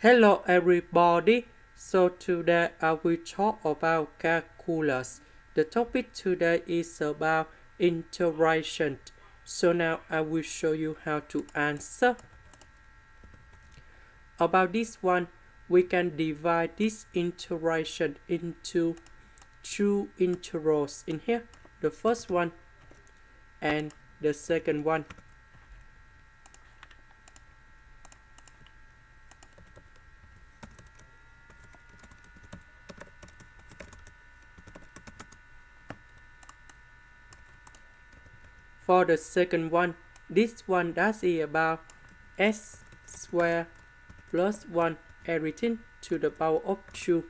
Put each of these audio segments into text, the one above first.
Hello everybody, so today I will talk about calculus. The topic today is about integration. So now I will show you how to answer. About this one, we can divide this integration into two integrals in here. The first one and the second one. For the second one, this one that is about s squared plus 1 everything to the power of 2.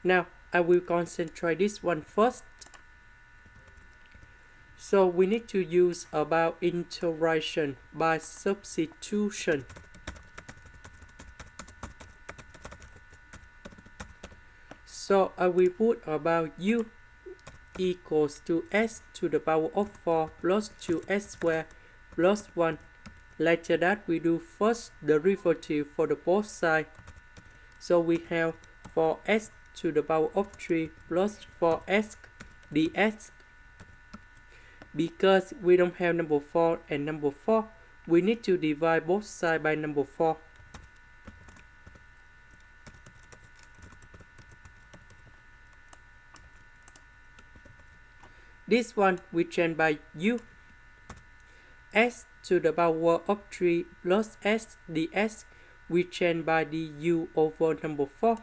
Now I will concentrate this one first. So we need to use about integration by substitution. So I will put about u equals to s to the power of 4 plus 2s squared plus 1. Later that we do first derivative for the both sides. So we have 4s to the power of 3 plus 4s dx. Because we don't have number 4 and number 4, we need to divide both sides by number 4. This one we change by u. S to the power of 3 plus s dx, we change by du over number 4.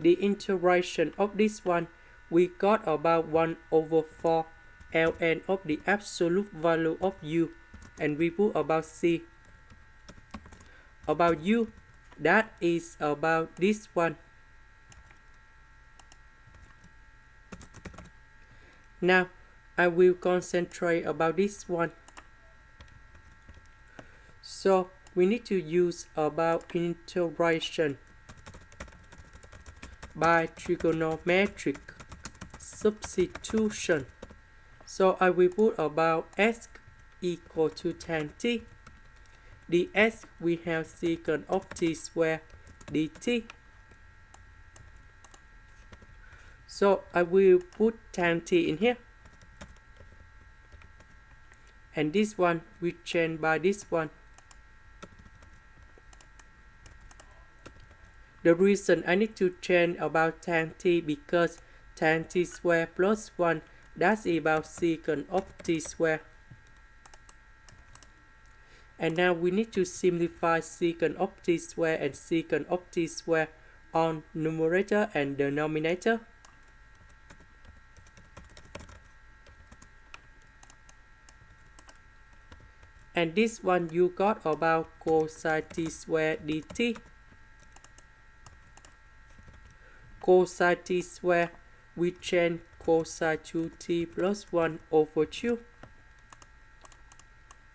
The integration of this one, we got about 1 over 4 ln of the absolute value of u, and we put about c. About u, that is about this one. Now I will concentrate about this one. So we need to use about integration by trigonometric substitution. So I will put about s equal to tan t. Dx we have secant of t squared dt. So I will put tan t in here. And this one we change by this one. The reason I need to change about tan t because tan t squared plus 1, that's about secant of t squared. And now we need to simplify secant of t squared and secant of t squared on numerator and denominator. And this one you got about cosine t squared dt. Cosine t squared, we change cosine 2t plus 1 over 2.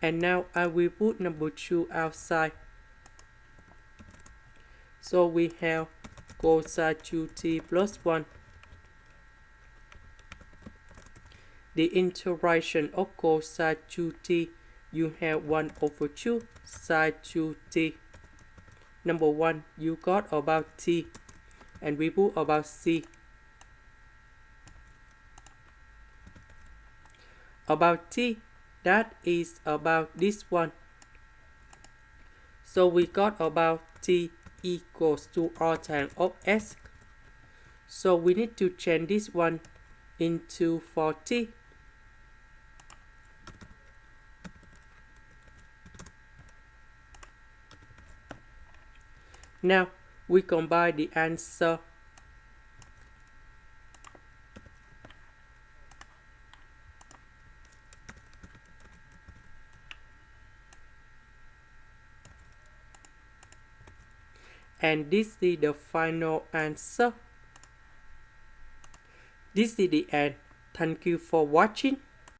And now I will put number 2 outside. So we have cosine 2t plus 1. The integration of cosine 2t, you have 1 over 2 sine 2t. Number 1, you got about t. And we put about c. About t, that is about this one. So we got about t equals to arctan of s. So we need to change this one into 4t. Now we combine the answer. And this is the final answer. This is the end. Thank you for watching.